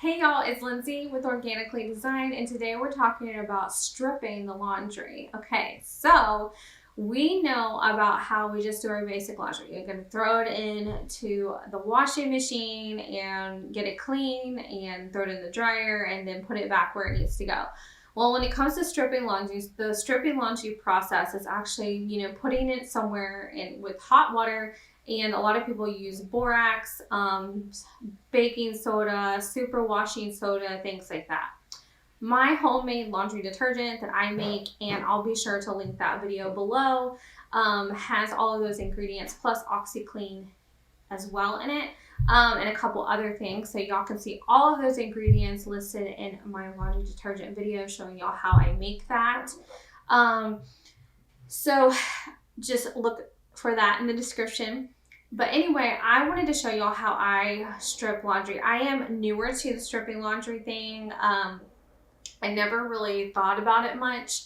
Hey y'all, it's Lindsay with Organically Designed, and today we're talking about stripping the laundry. Okay, so we know about how we just do our basic laundry. You're gonna throw it into the washing machine and get it clean and throw it in the dryer and then put it back where it needs to go. Well, when it comes to stripping laundry, the stripping laundry process is actually, putting it somewhere in with hot water, and a lot of people use borax, baking soda, super washing soda, things like that. My homemade laundry detergent that I make, and I'll be sure to link that video below, has all of those ingredients plus OxyClean as well in it, and a couple other things. So y'all can see all of those ingredients listed in my laundry detergent video showing y'all how I make that. So just look for that in the description. But anyway, I wanted to show y'all how I strip laundry. I am newer to the stripping laundry thing. I never really thought about it much,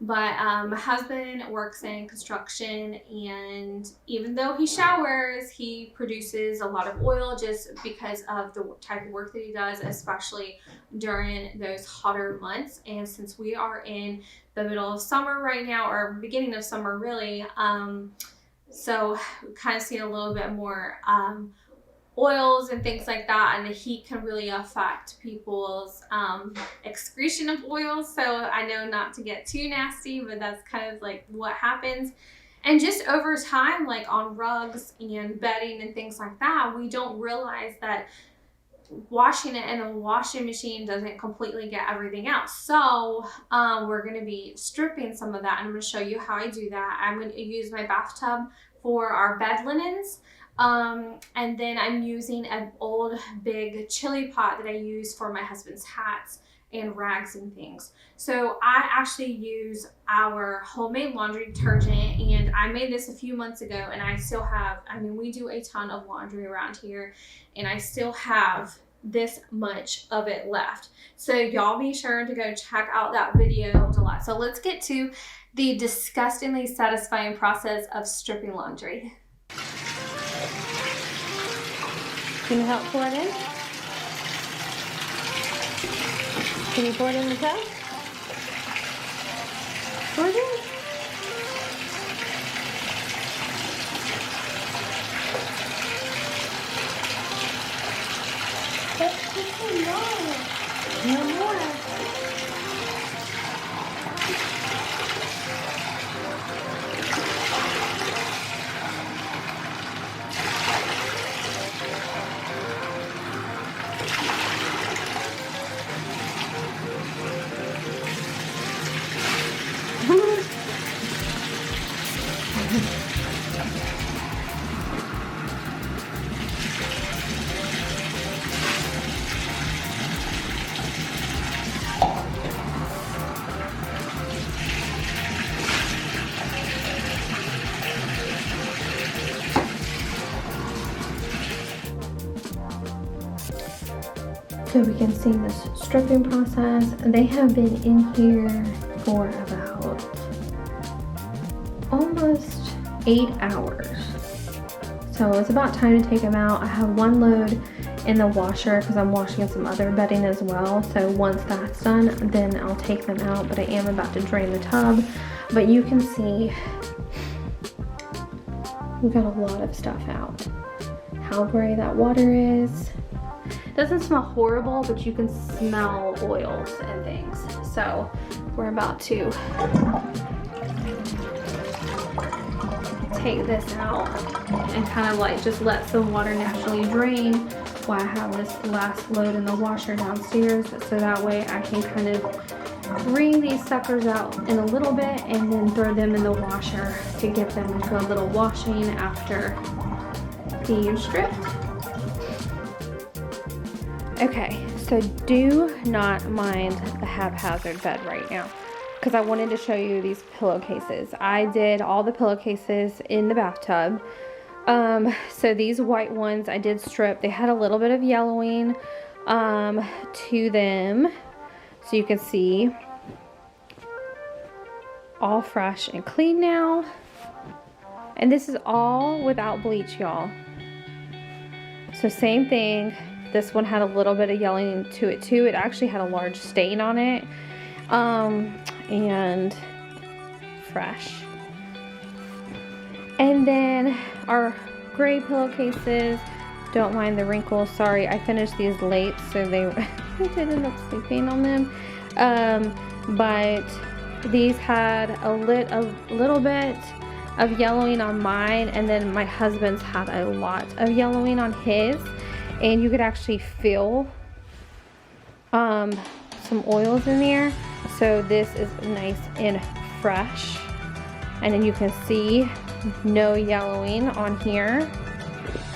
but my husband works in construction, and even though he showers, he produces a lot of oil just because of the type of work that he does, especially during those hotter months. And since we are in the middle of summer right now, or beginning of summer really, so we kind of see a little bit more oils and things like that, and the heat can really affect people's excretion of oils. So I know not to get too nasty, but that's kind of like what happens. And just over time, like on rugs and bedding and things like that, we don't realize that washing it in a washing machine doesn't completely get everything out. So we're going to be stripping some of that, and I'm going to show you how I do that. I'm going to use my bathtub for our bed linens, and then I'm using an old big chili pot that I use for my husband's hats and rags and things. So I actually use our homemade laundry detergent, and I made this a few months ago, and I still have, we do a ton of laundry around here, and I still have this much of it left. So y'all be sure to go check out that video a lot. So let's get to the disgustingly satisfying process of stripping laundry. Can you help pour it in? Can you pour it in the tub? Pour it in. That's just a lot. No more. So we can see this stripping process. They have been in here for about almost 8 hours. So it's about time to take them out. I have one load in the washer because I'm washing some other bedding as well. So once that's done, then I'll take them out, but I am about to drain the tub. But you can see we got a lot of stuff out. How gray that water is. Doesn't smell horrible, but you can smell oils and things. So we're about to take this out and kind of like just let some water naturally drain while I have this last load in the washer downstairs. So that way I can kind of wring these suckers out in a little bit and then throw them in the washer to give them a little washing after being stripped. Okay, so do not mind the haphazard bed right now because I wanted to show you these pillowcases. I did all the pillowcases in the bathtub. So these white ones I did strip. They had a little bit of yellowing to them. So you can see all fresh and clean now. And this is all without bleach, y'all. So same thing. This one had a little bit of yellowing to it too. It actually had a large stain on it. And fresh. And then our gray pillowcases, don't mind the wrinkles. Sorry, I finished these late, so they I did end up sleeping on them. But these had a little bit of yellowing on mine, and then my husband's had a lot of yellowing on his, and you could actually feel some oils in there. So this is nice and fresh, and then you can see no yellowing on here,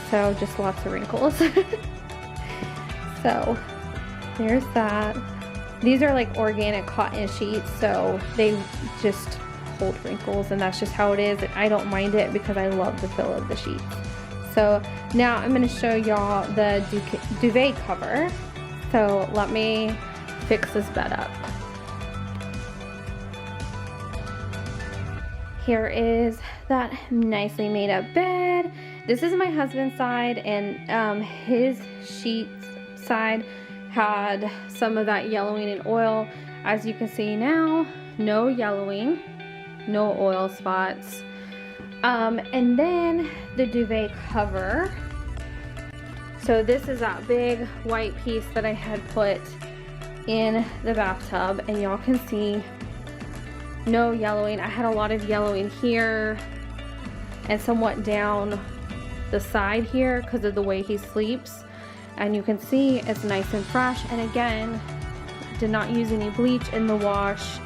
so just lots of wrinkles. So there's that. These are like organic cotton sheets, so they just hold wrinkles, and that's just how it is. And I don't mind it because I love the feel of the sheets. So now I'm going to show y'all the duvet cover. So let me fix this bed up. Here is that nicely made up bed. This is my husband's side, and his sheets side had some of that yellowing and oil. As you can see now, no yellowing, no oil spots. And then the duvet cover. So this is that big white piece that I had put in the bathtub, and y'all can see no yellowing. I had a lot of yellowing here and somewhat down the side here because of the way he sleeps. And you can see it's nice and fresh. And again, did not use any bleach in the wash,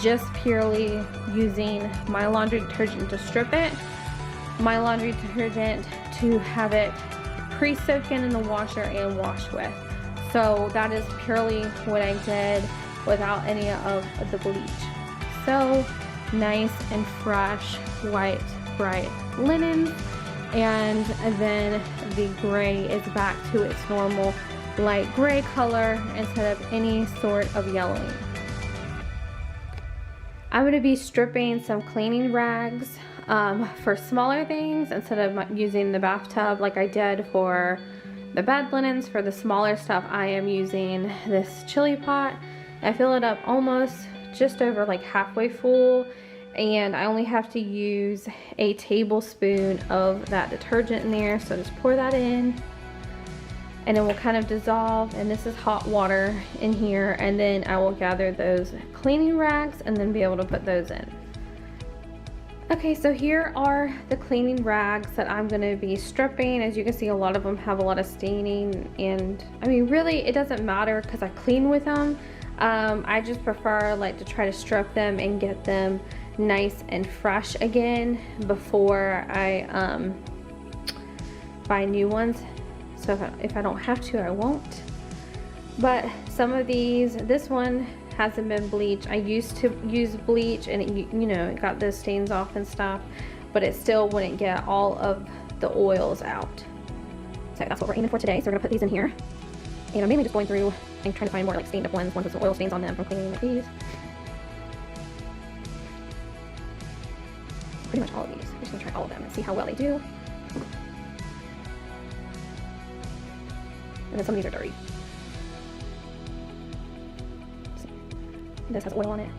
just purely using my laundry detergent to strip it, my laundry detergent to have it pre-soak in the washer and wash with. So that is purely what I did without any of the bleach. So nice and fresh white bright linen, and then the gray is back to its normal light gray color instead of any sort of yellowing. I'm going to be stripping some cleaning rags for smaller things instead of using the bathtub like I did for the bed linens. For the smaller stuff, I am using this chili pot. I fill it up almost just over like halfway full, and I only have to use a tablespoon of that detergent in there. So just pour that in, and it will kind of dissolve, and this is hot water in here, and then I will gather those cleaning rags and then be able to put those in. Okay, so here are the cleaning rags that I'm going to be stripping. As you can see, a lot of them have a lot of staining, and I mean really it doesn't matter because I clean with them. I just prefer like to try to strip them and get them nice and fresh again before I buy new ones. So if I don't have to, I won't. But some of these, this one hasn't been bleached. I used to use bleach, and it, you know, it got those stains off and stuff, but it still wouldn't get all of the oils out. So that's what we're aiming for today. So we're gonna put these in here, and I'm mainly just going through and trying to find more like stained up ones with some oil stains on them from cleaning like these. Pretty much all of these. I'm just gonna try all of them and see how well they do. And then some of these are dirty. This has oil on it.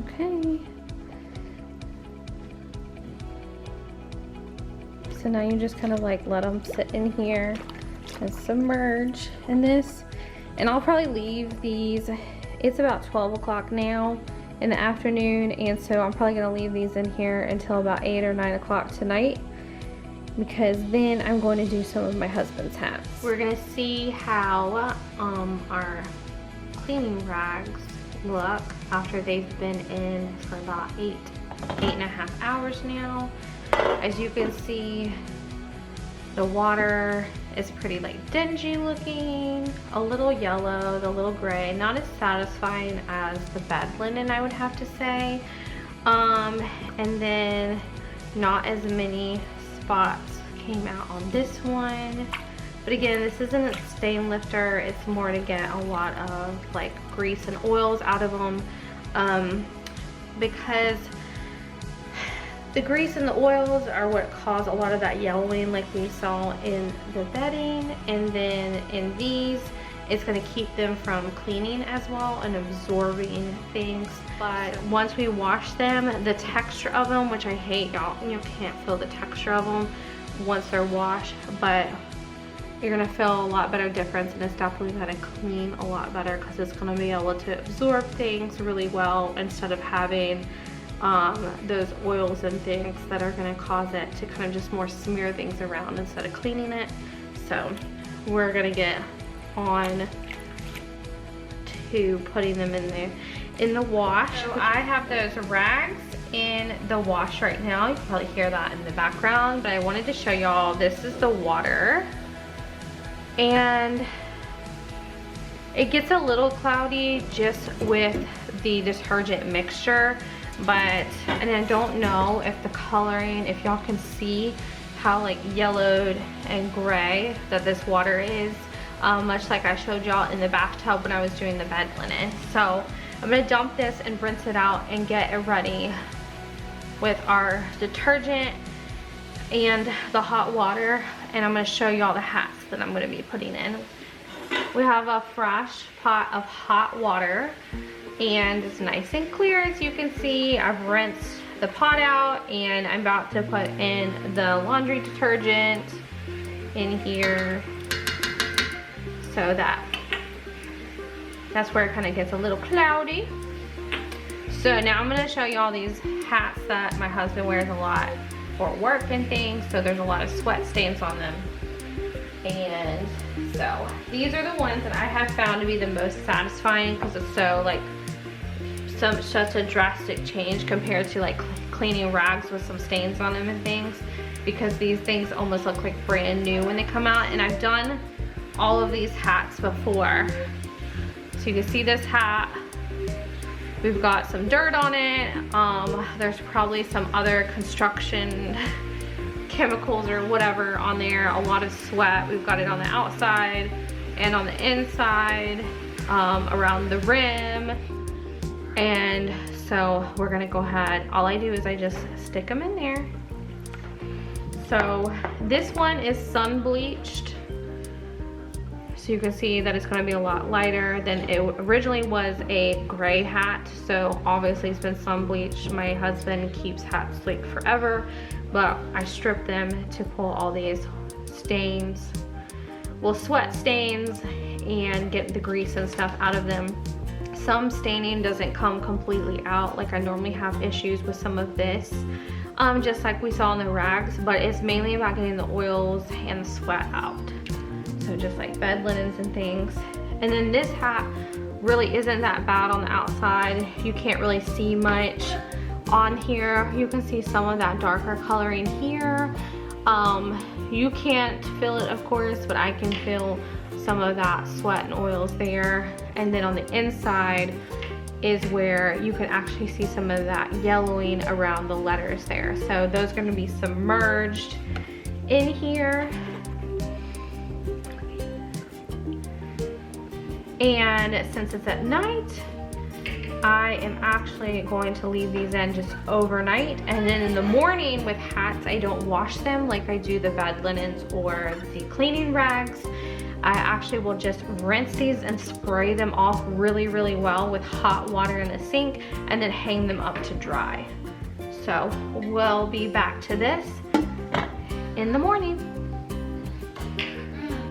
Okay. So now you just kind of like let them sit in here and submerge in this. And I'll probably leave these, it's about 12 o'clock now in the afternoon, and so I'm probably gonna leave these in here until about 8 or 9 o'clock tonight, because then I'm going to do some of my husband's hats. We're gonna see how our cleaning rags look after they've been in for about 8.5 hours now. As you can see, the water is pretty like dingy looking, a little yellow, a little gray, not as satisfying as the bed linen, I would have to say. And then not as many spots came out on this one. But again, this isn't a stain lifter, it's more to get a lot of like grease and oils out of them, because the grease and the oils are what cause a lot of that yellowing like we saw in the bedding. And then in these, it's gonna keep them from cleaning as well and absorbing things. But once we wash them, the texture of them, which I hate, y'all, you can't feel the texture of them once they're washed, but you're gonna feel a lot better difference, and it's definitely gonna clean a lot better because it's gonna be able to absorb things really well instead of having those oils and things that are gonna cause it to kind of just more smear things around instead of cleaning it. So we're gonna get on to putting them in there in the wash. So I have those rags in the wash right now. You can probably hear that in the background, but I wanted to show y'all, this is the water. And it gets a little cloudy just with the detergent mixture, and I don't know if the coloring, if y'all can see how like yellowed and gray that this water is, much like I showed y'all in the bathtub when I was doing the bed linen. So I'm gonna dump this and rinse it out and get it ready with our detergent and the hot water, and I'm gonna show y'all the hats that I'm gonna be putting in. We have a fresh pot of hot water, and it's nice and clear as you can see. I've rinsed the pot out, and I'm about to put in the laundry detergent in here, so that's where it kind of gets a little cloudy. So now I'm gonna show you all these hats that my husband wears a lot for work and things, so there's a lot of sweat stains on them. And so these are the ones that I have found to be the most satisfying because it's so like such a drastic change compared to like cleaning rags with some stains on them and things, because these things almost look like brand new when they come out. And I've done all of these hats before. So you can see this hat, we've got some dirt on it. There's probably some other construction chemicals or whatever on there, a lot of sweat. We've got it on the outside and on the inside, around the rim. And so we're gonna go ahead, all I do is I just stick them in there. So this one is sun bleached. So you can see that it's gonna be a lot lighter than it originally was a gray hat. So obviously it's been sun bleached. My husband keeps hats like forever, but I stripped them to pull all these stains, well, sweat stains, and get the grease and stuff out of them. Some staining doesn't come completely out, like I normally have issues with some of this, just like we saw in the rags, but it's mainly about getting the oils and the sweat out. So just like bed linens and things. And then this hat really isn't that bad on the outside. You can't really see much on here. You can see some of that darker coloring here. You can't feel it, of course, but I can feel some of that sweat and oils there. And then on the inside is where you can actually see some of that yellowing around the letters there. So those are going to be submerged in here. And since it's at night, I am actually going to leave these in just overnight. And then in the morning with hats, I don't wash them like I do the bed linens or the cleaning rags. I actually will just rinse these and spray them off really, really well with hot water in the sink and then hang them up to dry. So we'll be back to this in the morning.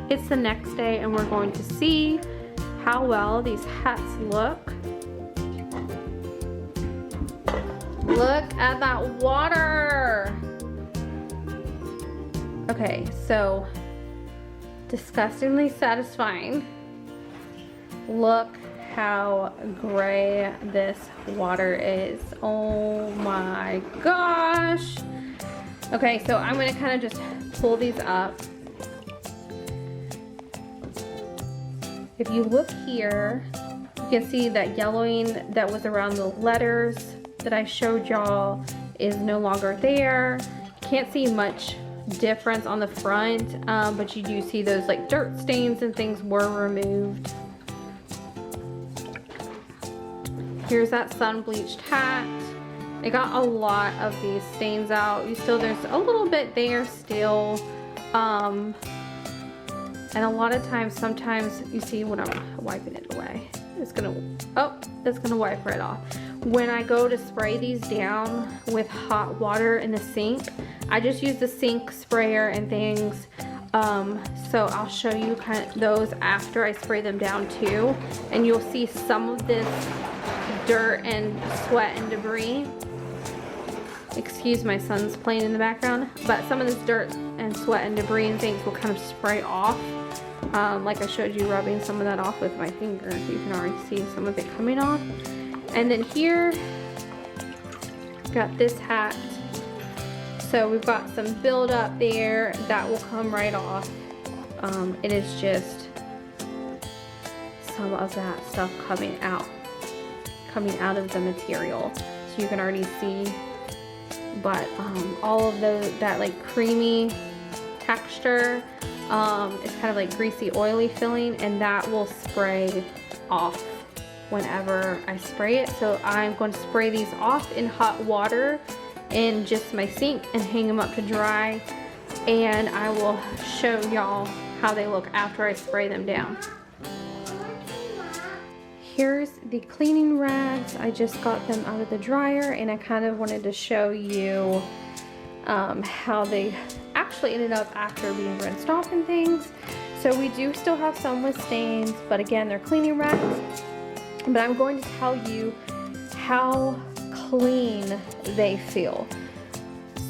It's the next day and we're going to see how well these hats look. Look at that water. Okay, so disgustingly satisfying. Look how gray this water is. Oh my gosh. Okay, so I'm gonna kind of just pull these up. If you look here, you can see that yellowing that was around the letters that I showed y'all is no longer there. Can't see much difference on the front, but you do see those like dirt stains and things were removed. Here's that sun bleached hat. It got a lot of these stains out. There's a little bit there still. And a lot of times, sometimes you see when I'm wiping it away, it's gonna wipe right off. When I go to spray these down with hot water in the sink, I just use the sink sprayer and things. So I'll show you kind of those after I spray them down too. And you'll see some of this dirt and sweat and debris. Excuse my son's playing in the background, but some of this dirt and sweat and debris and things will kind of spray off. Like I showed you, rubbing some of that off with my finger. You can already see some of it coming off. And then here, got this hat. So we've got some buildup there that will come right off. It is just some of that stuff coming out of the material. So you can already see, but all of that like creamy texture, it's kind of like greasy, oily feeling, and that will spray off whenever I spray it. So I'm going to spray these off in hot water in just my sink and hang them up to dry, and I will show y'all how they look after I spray them down. Here's the cleaning rags. I just got them out of the dryer, and I kind of wanted to show you how they actually ended up after being rinsed off and things. So we do still have some with stains, but again, they're cleaning rags. But I'm going to tell you how clean they feel.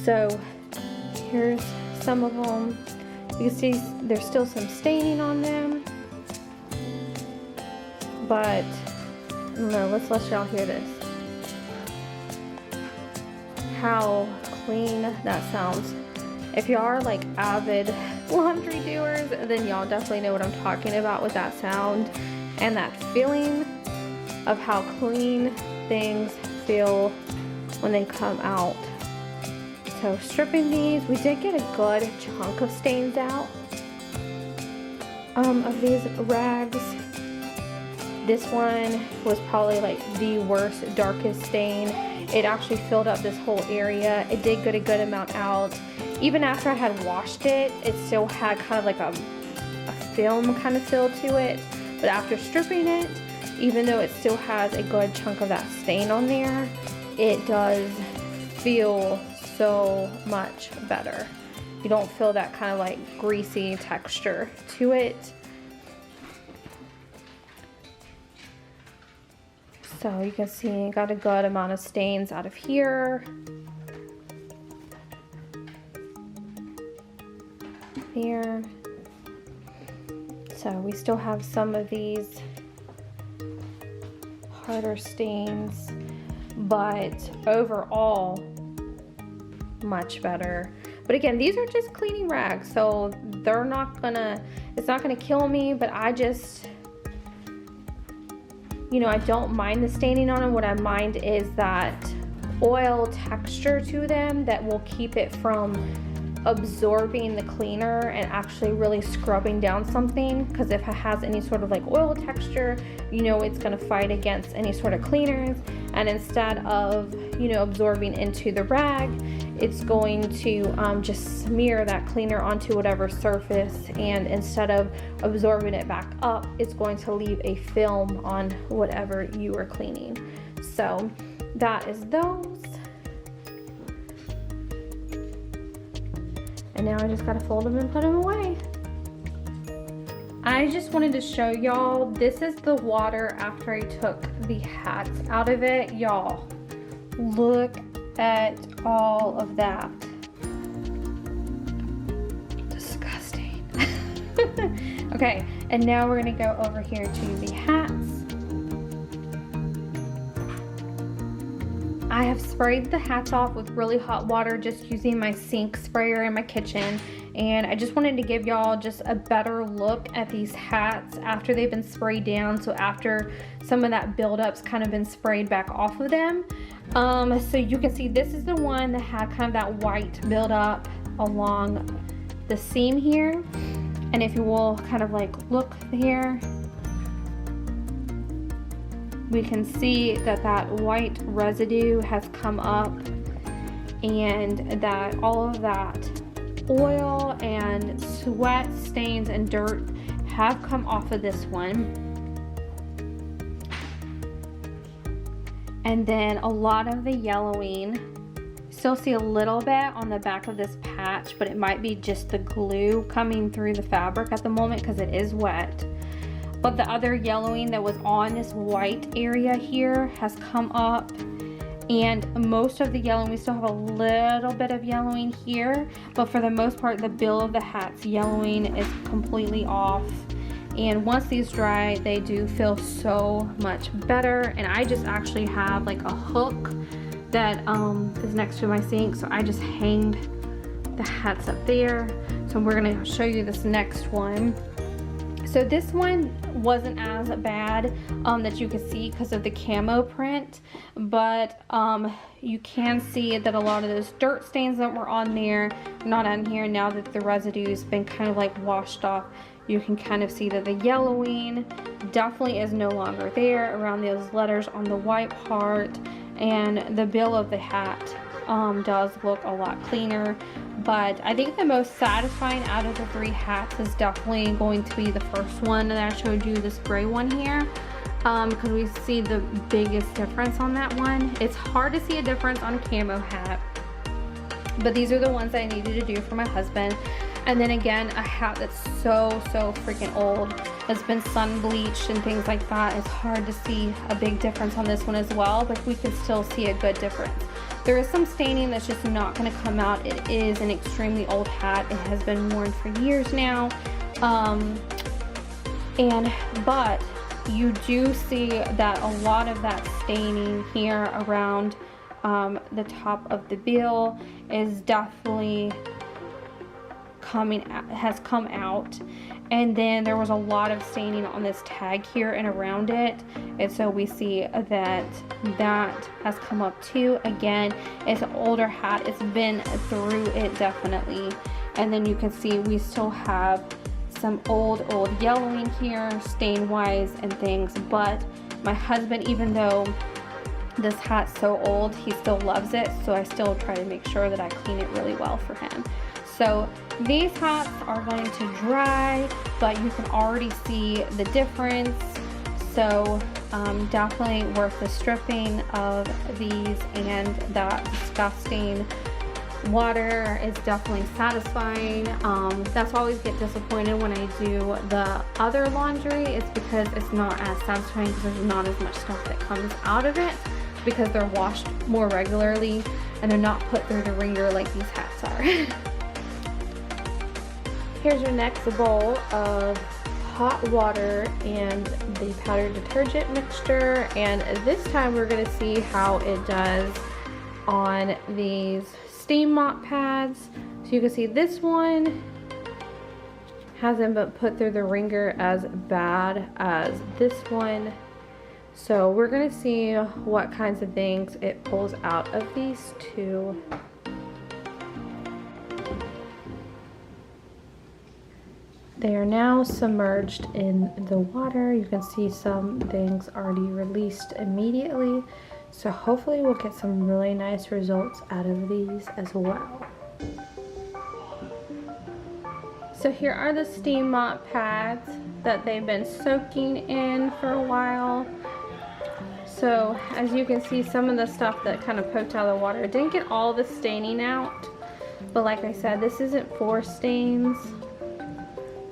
So here's some of them. You can see there's still some staining on them, but I don't know, let's let y'all hear this. How clean that sounds. If y'all are like avid laundry doers, then y'all definitely know what I'm talking about with that sound and that feeling of how clean things feel when they come out. So stripping these, we did get a good chunk of stains out of these rags. This one was probably like the worst, darkest stain. It actually filled up this whole area. It did get a good amount out. Even after I had washed it, it still had kind of like a film kind of feel to it. But after stripping it, even though it still has a good chunk of that stain on there, it does feel so much better. You don't feel that kind of like greasy texture to it. So you can see I got a good amount of stains out of here. There. So we still have some of these harder stains, but overall much better. But again, these are just cleaning rags, so they're not gonna, it's not gonna kill me, but I just, you know, I don't mind the staining on them. What I mind is that oil texture to them that will keep it from absorbing the cleaner and actually really scrubbing down something, because if it has any sort of like oil texture, you know, it's going to fight against any sort of cleaners, and instead of, you know, absorbing into the rag, it's going to just smear that cleaner onto whatever surface, and instead of absorbing it back up, it's going to leave a film on whatever you are cleaning. So that is those. And now I just gotta fold them and put them away. I just wanted to show y'all, this is the water after I took the hats out of it. Y'all, look at all of that. Disgusting. Okay, and now we're gonna go over here to the hats. I have sprayed the hats off with really hot water, just using my sink sprayer in my kitchen. And I just wanted to give y'all just a better look at these hats after they've been sprayed down. So after some of that buildup's kind of been sprayed back off of them. So you can see this is the one that had kind of that white buildup along the seam here. And if you will kind of like look here, we can see that that white residue has come up, and that all of that oil and sweat stains and dirt have come off of this one. And then a lot of the yellowing, still see a little bit on the back of this patch, but it might be just the glue coming through the fabric at the moment because it is wet. But the other yellowing that was on this white area here has come up, and most of the yellowing, we still have a little bit of yellowing here, but for the most part the bill of the hat's yellowing is completely off. And once these dry, they do feel so much better. And I just actually have like a hook that is next to my sink, so I just hanged the hats up there. So we're gonna show you this next one. So this one wasn't as bad that you could see because of the camo print, but you can see that a lot of those dirt stains that were on there are not on here. Now that the residue's been kind of like washed off, you can kind of see that the yellowing definitely is no longer there around those letters on the white part, and the bill of the hat does look a lot cleaner. But I think the most satisfying out of the 3 hats is definitely going to be the first one that I showed you, this gray one here, because we see the biggest difference on that one. It's hard to see a difference on a camo hat, but these are the ones I needed to do for my husband. And then again, a hat that's so freaking old, has been sun bleached and things like that. It's hard to see a big difference on this one as well, but we can still see a good difference. There is some staining that's just not going to come out. It is an extremely old hat. It has been worn for years now. But you do see that a lot of that staining here around the top of the bill is definitely has come out. And then there was a lot of staining on this tag here and around it, and so we see that that has come up too. Again, it's an older hat, it's been through it definitely. And then you can see we still have some old yellowing here stain wise and things, but my husband, even though this hat's so old, he still loves it, so I still try to make sure that I clean it really well for him. So these hats are going to dry, but you can already see the difference. So definitely worth the stripping of these, and that disgusting water is definitely satisfying. That's why I always get disappointed when I do the other laundry. It's because it's not as satisfying because there's not as much stuff that comes out of it, because they're washed more regularly and they're not put through the wringer like these hats are. Here's your next bowl of hot water and the powdered detergent mixture, and this time we're going to see how it does on these steam mop pads. So you can see this one hasn't been put through the wringer as bad as this one. So we're going to see what kinds of things it pulls out of these two. They are now submerged in the water. You can see some things already released immediately. So hopefully we'll get some really nice results out of these as well. So here are the steam mop pads that they've been soaking in for a while. So as you can see, some of the stuff that kind of poked out of the water, it didn't get all the staining out. But like I said, this isn't for stains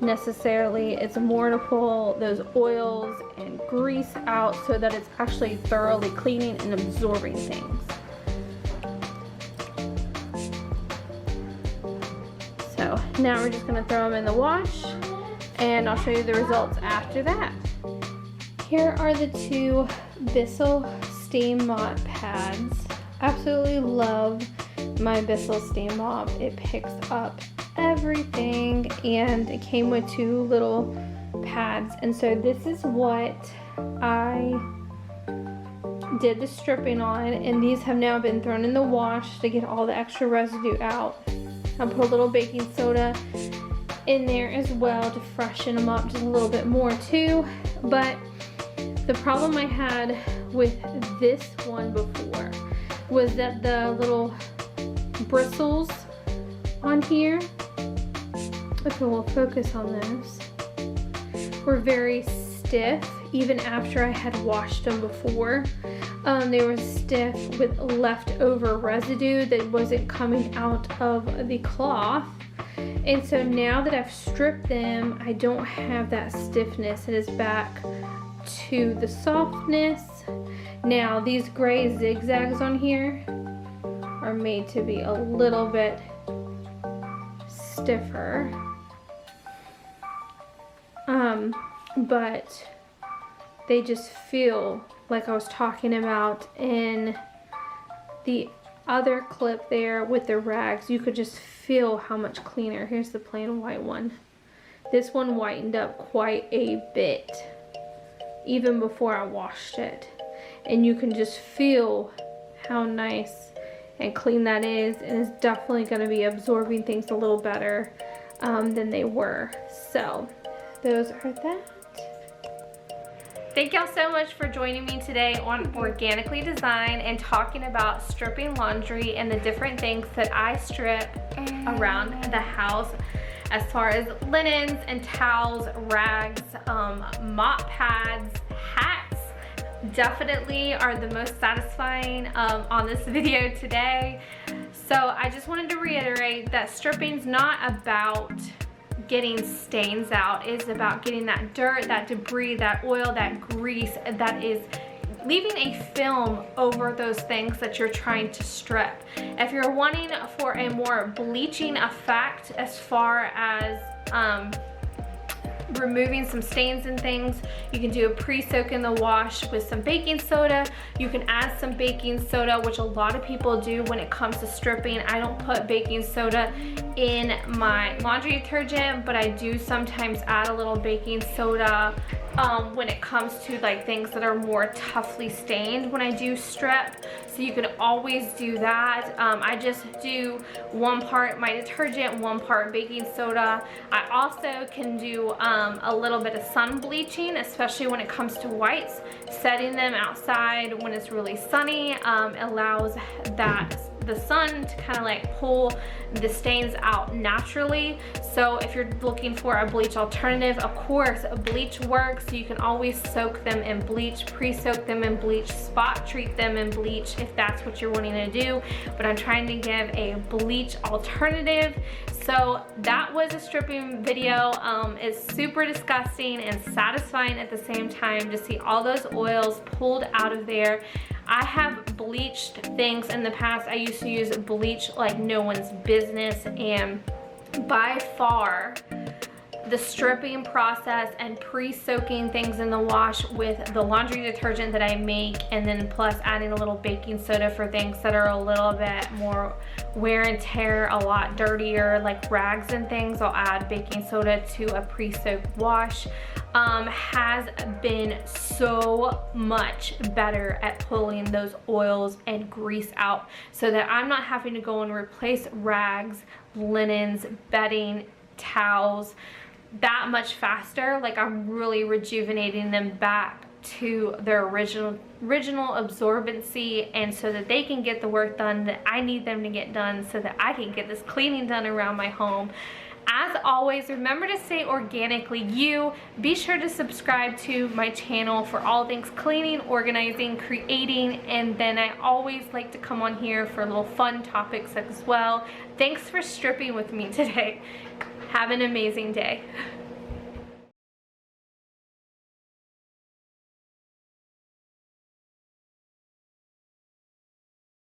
necessarily. It's more to pull those oils and grease out so that it's actually thoroughly cleaning and absorbing things. So now we're just going to throw them in the wash, and I'll show you the results after that. Here are the two Bissell steam mop pads. Absolutely love my Bissell steam mop. It picks up everything, and it came with two little pads, and so this is what I did the stripping on, and these have now been thrown in the wash to get all the extra residue out. I put a little baking soda in there as well to freshen them up just a little bit more too. But The problem I had with this one before was that the little bristles on here, if we'll focus on those, were very stiff even after I had washed them before. They were stiff with leftover residue that wasn't coming out of the cloth. And so now that I've stripped them, I don't have that stiffness. It is back to the softness. Now these gray zigzags on here are made to be a little bit stiffer. But they just feel like I was talking about in the other clip there with the rags. You could just feel how much cleaner. Here's the plain white one. This one whitened up quite a bit even before I washed it, and you can just feel how nice and clean that is, and it's definitely going to be absorbing things a little better than they were. So those are that. Thank y'all so much for joining me today on Organically Designed and talking about stripping laundry and the different things that I strip around the house as far as linens and towels, rags, mop pads, hats. Definitely are the most satisfying on this video today. So I just wanted to reiterate that stripping's not about getting stains out. It's about getting that dirt, that debris, that oil, that grease that is leaving a film over those things that you're trying to strip. If you're wanting for a more bleaching effect as far as removing some stains and things, you can do a pre-soak in the wash with some baking soda. You can add some baking soda, which a lot of people do when it comes to stripping. I don't put baking soda in my laundry detergent, but I do sometimes add a little baking soda when it comes to like things that are more toughly stained when I do strip. So you can always do that. I just do 1 part my detergent, 1 part baking soda. I also can do a little bit of sun bleaching, especially when it comes to whites. Setting them outside when it's really sunny allows the sun to kind of like pull the stains out naturally. So if you're looking for a bleach alternative, of course bleach works. You can always soak them in bleach, pre-soak them in bleach, spot treat them in bleach if that's what you're wanting to do. But I'm trying to give a bleach alternative. So that was a stripping video. It's super disgusting and satisfying at the same time to see all those oils pulled out of there. I have bleached things in the past. I used to use bleach like no one's business, and by far the stripping process and pre-soaking things in the wash with the laundry detergent that I make, and then plus adding a little baking soda for things that are a little bit more wear and tear, a lot dirtier, like rags and things, I'll add baking soda to a pre-soaked wash. Has been so much better at pulling those oils and grease out, so that I'm not having to go and replace rags, linens, bedding, towels that much faster. Like I'm really rejuvenating them back to their original absorbency, and so that they can get the work done that I need them to get done, so that I can get this cleaning done around my home. As always, remember to stay organically you. Be sure to subscribe to my channel for all things cleaning, organizing, creating, and then I always like to come on here for little fun topics as well. Thanks for stripping with me today. Have an amazing day.